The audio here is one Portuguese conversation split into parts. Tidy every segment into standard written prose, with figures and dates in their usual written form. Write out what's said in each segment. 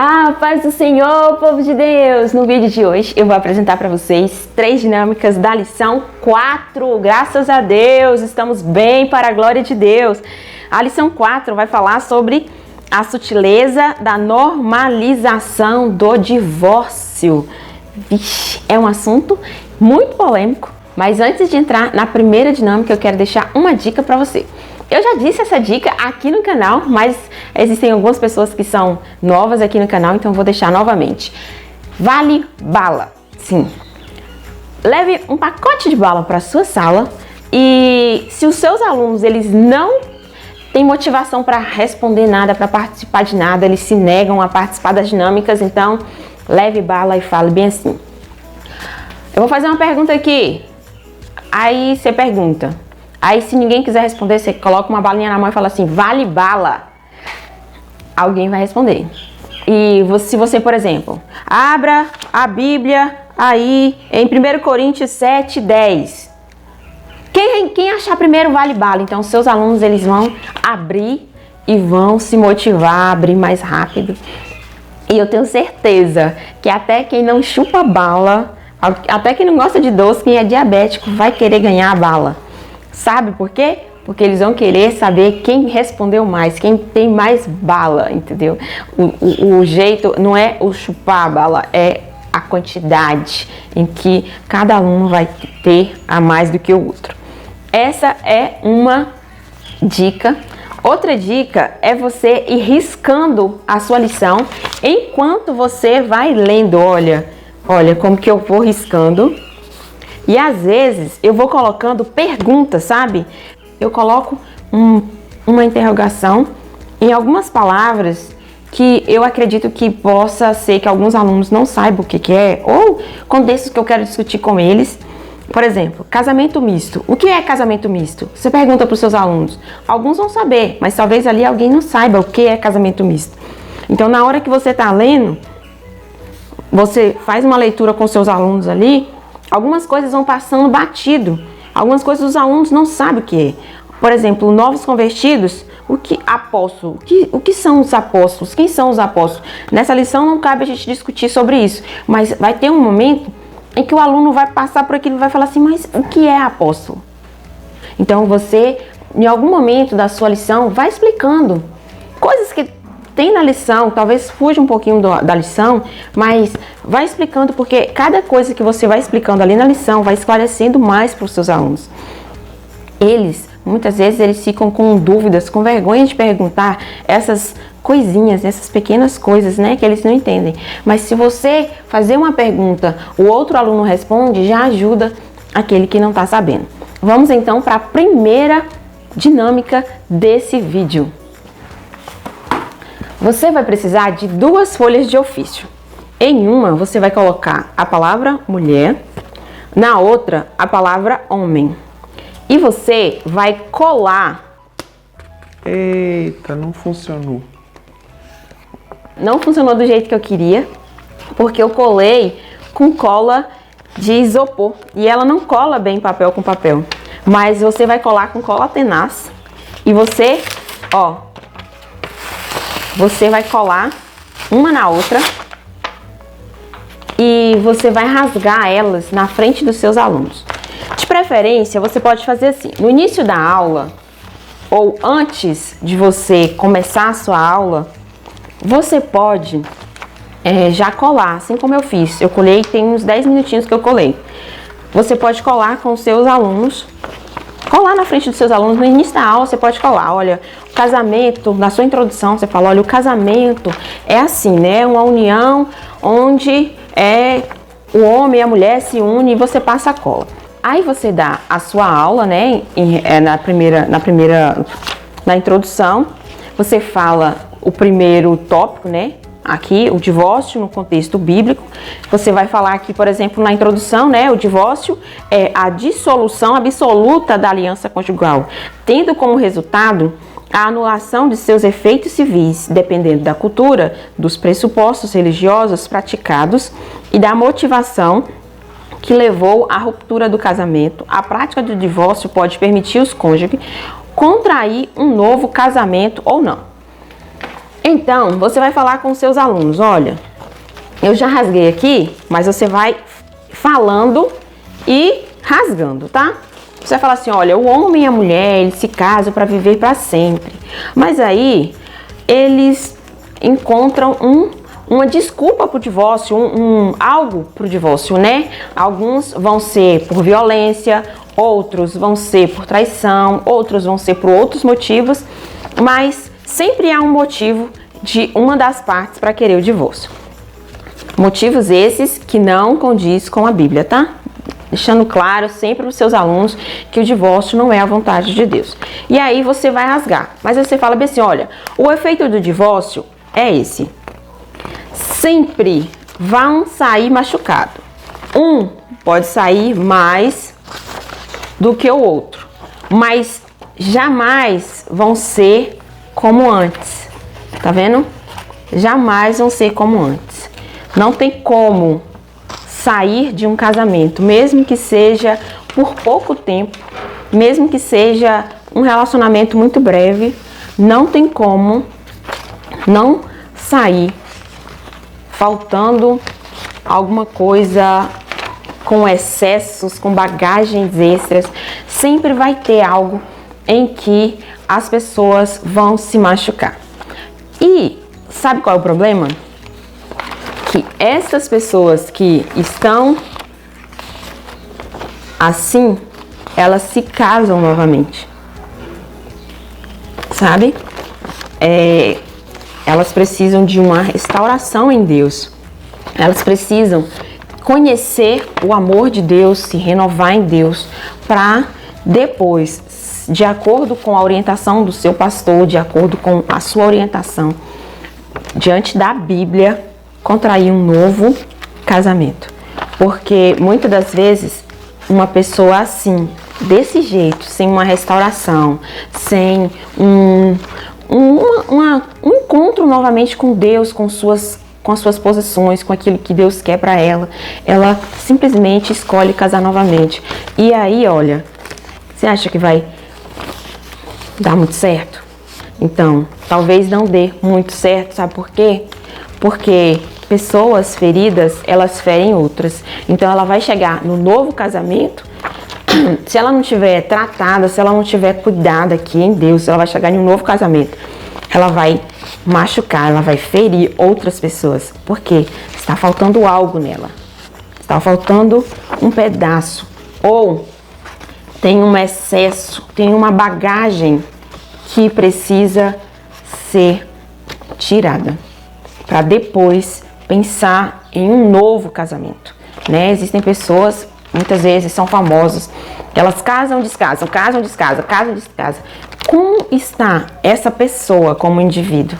Ah, paz do Senhor, povo de Deus! No vídeo de hoje eu vou apresentar para vocês 3 dinâmicas da lição 4. Graças a Deus, estamos bem para a glória de Deus. A lição 4 vai falar sobre a sutileza da normalização do divórcio. Vixe, é um assunto muito polêmico, mas antes de entrar na primeira dinâmica eu quero deixar uma dica para você. Eu já disse essa dica aqui no canal, mas existem algumas pessoas que são novas aqui no canal, então vou deixar novamente. Vale bala. Sim. Leve um pacote de bala para sua sala e se os seus alunos eles não têm motivação para responder nada, para participar de nada, eles se negam a participar das dinâmicas, então leve bala e fale bem assim. Eu vou fazer uma pergunta aqui. Aí você pergunta. Aí se ninguém quiser responder, você coloca uma balinha na mão e fala assim, vale bala. Alguém vai responder. E se você, por exemplo, abra a Bíblia aí em 1 Coríntios 7:10. Quem achar primeiro vale bala. Então seus alunos eles vão abrir e vão se motivar a abrir mais rápido. E eu tenho certeza que até quem não chupa bala, até quem não gosta de doce, quem é diabético, vai querer ganhar a bala. Sabe por quê? Porque eles vão querer saber quem respondeu mais, quem tem mais bala, entendeu? O jeito não é o chupar a bala, é a quantidade em que cada aluno vai ter a mais do que o outro. Essa é uma dica. Outra dica é você ir riscando a sua lição enquanto você vai lendo. Olha como que eu vou riscando. E às vezes eu vou colocando perguntas, sabe? Eu coloco uma interrogação em algumas palavras que eu acredito que possa ser que alguns alunos não saibam o que é, ou contextos que eu quero discutir com eles. Por exemplo, casamento misto. O que é casamento misto? Você pergunta para os seus alunos. Alguns vão saber, mas talvez ali alguém não saiba o que é casamento misto. Então, na hora que você está lendo, você faz uma leitura com seus alunos ali, algumas coisas vão passando batido. Algumas coisas os alunos não sabem o que é. Por exemplo, novos convertidos, o que são os apóstolos? Quem são os apóstolos? Nessa lição não cabe a gente discutir sobre isso, mas vai ter um momento em que o aluno vai passar por aquilo e vai falar assim, mas o que é apóstolo? Então você, em algum momento da sua lição, vai explicando coisas que tem na lição, talvez fuja um pouquinho da lição, mas vai explicando, porque cada coisa que você vai explicando ali na lição vai esclarecendo mais para os seus alunos. Muitas vezes, eles ficam com dúvidas, com vergonha de perguntar essas coisinhas, essas pequenas coisas, né, que eles não entendem. Mas se você fazer uma pergunta, o outro aluno responde, já ajuda aquele que não está sabendo. Vamos então para a primeira dinâmica desse vídeo. Você vai precisar de 2 folhas de ofício. Em uma, você vai colocar a palavra mulher, na outra, a palavra homem. E você vai colar. Eita, não funcionou. Não funcionou do jeito que eu queria, porque eu colei com cola de isopor. E ela não cola bem papel com papel. Mas você vai colar com cola tenaz. E você vai colar uma na outra e você vai rasgar elas na frente dos seus alunos. De preferência, você pode fazer assim, no início da aula ou antes de você começar a sua aula, você pode já colar, assim como eu fiz. Eu colei, tem uns 10 minutinhos que eu colei. Você pode colar com os seus alunos. Colar na frente dos seus alunos, no início da aula você pode colar, olha, o casamento, na sua introdução você fala, olha, o casamento é assim, né, uma união onde o homem e a mulher se unem e você passa a cola. Aí você dá a sua aula, né, na introdução, você fala o primeiro tópico, né, aqui, o divórcio no contexto bíblico. Você vai falar aqui, por exemplo, na introdução, né? O divórcio é a dissolução absoluta da aliança conjugal, tendo como resultado a anulação de seus efeitos civis, dependendo da cultura, dos pressupostos religiosos praticados e da motivação que levou à ruptura do casamento. A prática do divórcio pode permitir os cônjuges contrair um novo casamento ou não. Então, você vai falar com seus alunos, olha, eu já rasguei aqui, mas você vai falando e rasgando, tá? Você vai falar assim, olha, o homem e a mulher, eles se casam para viver para sempre. Mas aí, eles encontram uma desculpa para o divórcio, algo para o divórcio, né? Alguns vão ser por violência, outros vão ser por traição, outros vão ser por outros motivos, mas sempre há um motivo de uma das partes para querer o divórcio. Motivos esses que não condiz com a Bíblia, tá? Deixando claro sempre para os seus alunos que o divórcio não é a vontade de Deus. E aí você vai rasgar, mas você fala bem assim, olha, o efeito do divórcio é esse. Sempre vão sair machucados. Um pode sair mais do que o outro, mas jamais vão ser como antes. Tá vendo? Jamais vão ser como antes. Não tem como sair de um casamento, mesmo que seja por pouco tempo, mesmo que seja um relacionamento muito breve, não tem como não sair faltando alguma coisa, com excessos, com bagagens extras. Sempre vai ter algo em que as pessoas vão se machucar. E sabe qual é o problema? Que essas pessoas que estão assim, elas se casam novamente. Sabe? Elas precisam de uma restauração em Deus. Elas precisam conhecer o amor de Deus, se renovar em Deus, para depois, de acordo com a orientação do seu pastor, de acordo com a sua orientação, diante da Bíblia, contrair um novo casamento. Porque muitas das vezes uma pessoa assim, desse jeito, sem uma restauração, sem um encontro novamente com Deus, com as suas posições, com aquilo que Deus quer para ela, ela simplesmente escolhe casar novamente. E aí, olha, você acha que vai dar muito certo? Então, talvez não dê muito certo, sabe por quê? Porque pessoas feridas, elas ferem outras. Então, ela vai chegar no novo casamento, se ela não tiver tratada, se ela não tiver cuidada aqui em Deus, ela vai chegar em um novo casamento, ela vai machucar, ela vai ferir outras pessoas, porque está faltando algo nela, está faltando um pedaço, ou tem um excesso, tem uma bagagem que precisa ser tirada, para depois pensar em um novo casamento, né? Existem pessoas, muitas vezes são famosas, elas casam, descasam, casam, descasam, casam, descasam. Como está essa pessoa como indivíduo?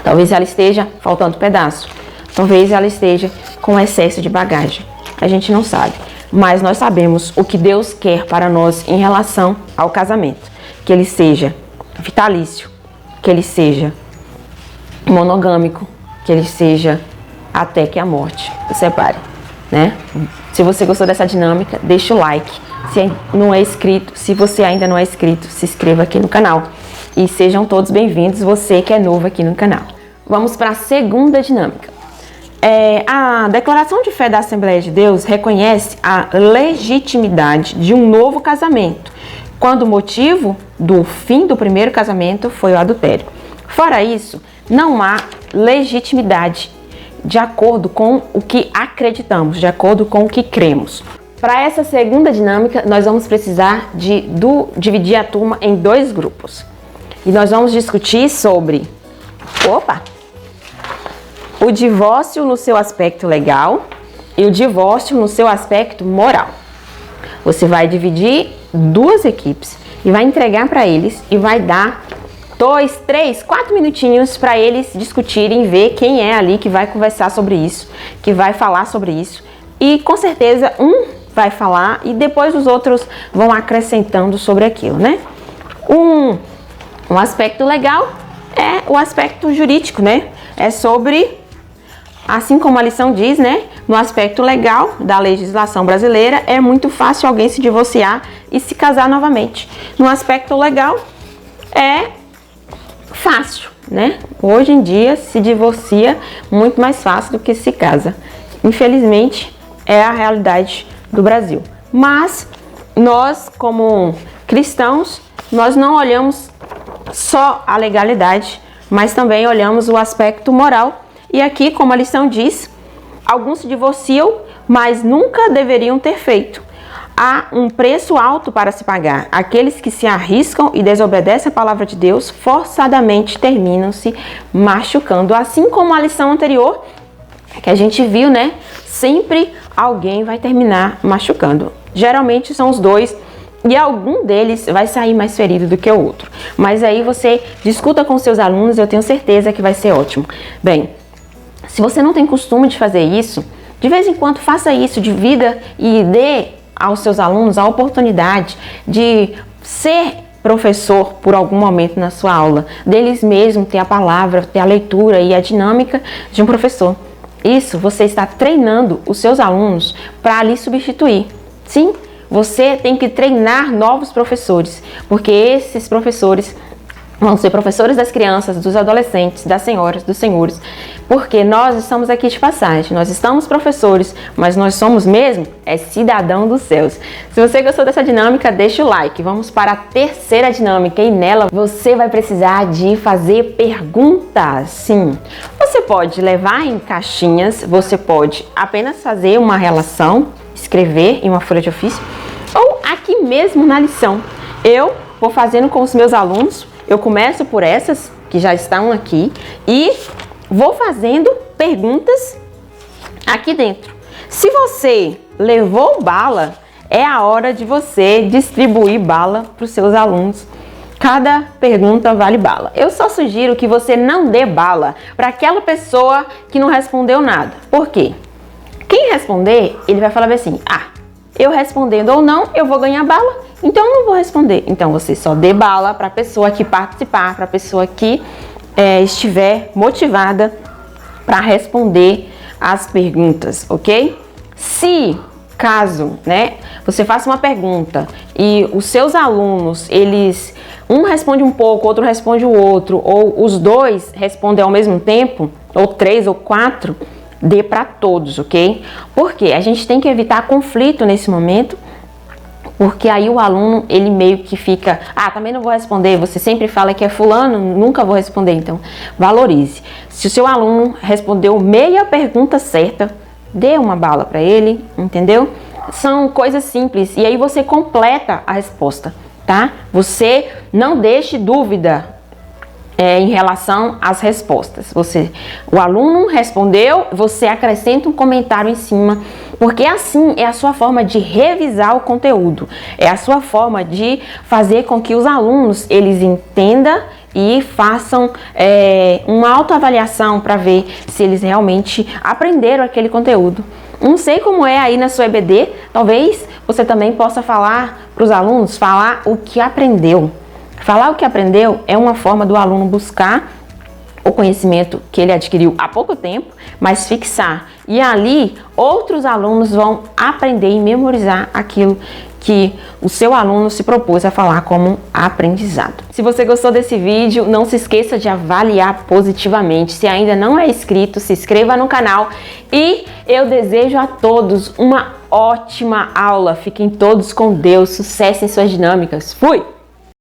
Talvez ela esteja faltando pedaço, talvez ela esteja com excesso de bagagem. A gente não sabe, mas nós sabemos o que Deus quer para nós em relação ao casamento. Que ele seja vitalício, que ele seja monogâmico, que ele seja até que a morte o separe, né? Se você gostou dessa dinâmica, deixa o like. Se você ainda não é inscrito, se inscreva aqui no canal. E sejam todos bem-vindos, você que é novo aqui no canal. Vamos para a segunda dinâmica. A declaração de fé da Assembleia de Deus reconhece a legitimidade de um novo casamento, quando o motivo do fim do primeiro casamento foi o adultério. Fora isso, não há legitimidade de acordo com o que acreditamos, de acordo com o que cremos. Para essa segunda dinâmica, nós vamos precisar dividir a turma em dois grupos. E nós vamos discutir sobre o divórcio no seu aspecto legal e o divórcio no seu aspecto moral. Você vai dividir duas equipes e vai entregar para eles e vai dar 2, 3, 4 minutinhos para eles discutirem, ver quem é ali que vai conversar sobre isso, que vai falar sobre isso. E com certeza vai falar e depois os outros vão acrescentando sobre aquilo, né? Um aspecto legal é o aspecto jurídico, né? É sobre, assim como a lição diz, né? No aspecto legal da legislação brasileira, é muito fácil alguém se divorciar e se casar novamente. No aspecto legal, é fácil, né? hoje em dia se divorcia muito mais fácil do que se casa. Infelizmente, é a realidade do Brasil. Mas nós, como cristãos, nós não olhamos só a legalidade, mas também olhamos o aspecto moral. E aqui, como a lição diz, alguns se divorciam, mas nunca deveriam ter feito. Há um preço alto para se pagar. Aqueles que se arriscam e desobedecem a palavra de Deus, forçadamente terminam se machucando. Assim como a lição anterior, que a gente viu, né? Sempre alguém vai terminar machucando. Geralmente são os dois, e algum deles vai sair mais ferido do que o outro. Mas aí você discuta com seus alunos, eu tenho certeza que vai ser ótimo. Bem, se você não tem costume de fazer isso, de vez em quando faça isso, divida e dê aos seus alunos a oportunidade de ser professor por algum momento na sua aula, deles mesmos ter a palavra, ter a leitura e a dinâmica de um professor. Isso você está treinando os seus alunos para lhe substituir. Sim, você tem que treinar novos professores, porque esses professores vão ser professores das crianças, dos adolescentes, das senhoras, dos senhores, porque nós estamos aqui de passagem, nós estamos professores, mas nós somos mesmo cidadão dos céus. Se você gostou dessa dinâmica, deixa o like. Vamos para a terceira dinâmica e nela você vai precisar de fazer perguntas. Sim, você pode levar em caixinhas, você pode apenas fazer uma relação, escrever em uma folha de ofício, ou aqui mesmo na lição. Eu vou fazendo com os meus alunos. Eu começo por essas que já estão aqui e vou fazendo perguntas aqui dentro. Se você levou bala, é a hora de você distribuir bala para os seus alunos. Cada pergunta vale bala. Eu só sugiro que você não dê bala para aquela pessoa que não respondeu nada. Por quê? Quem responder, ele vai falar assim, eu respondendo ou não, eu vou ganhar bala, então eu não vou responder. Então você só dê bala para a pessoa que participar, para a pessoa que estiver motivada para responder as perguntas, ok? Se caso, você faça uma pergunta e os seus alunos, um responde um pouco, outro responde o outro, ou os dois respondem ao mesmo tempo, ou 3 ou 4, dê para todos, ok? Porque a gente tem que evitar conflito nesse momento, porque aí o aluno, ele meio que fica, também não vou responder, você sempre fala que é fulano, nunca vou responder, então valorize. Se o seu aluno respondeu meia pergunta certa, dê uma bala para ele, entendeu? São coisas simples, e aí você completa a resposta, tá? Você não deixe dúvida em relação às respostas. O aluno respondeu, você acrescenta um comentário em cima, porque assim é a sua forma de revisar o conteúdo, é a sua forma de fazer com que os alunos eles entendam e façam uma autoavaliação para ver se eles realmente aprenderam aquele conteúdo. Não sei como é aí na sua EBD, talvez você também possa falar para os alunos, falar o que aprendeu. Falar o que aprendeu é uma forma do aluno buscar o conhecimento que ele adquiriu há pouco tempo, mas fixar. E ali, outros alunos vão aprender e memorizar aquilo que o seu aluno se propôs a falar como aprendizado. Se você gostou desse vídeo, não se esqueça de avaliar positivamente. Se ainda não é inscrito, se inscreva no canal. E eu desejo a todos uma ótima aula. Fiquem todos com Deus. Sucesso em suas dinâmicas. Fui!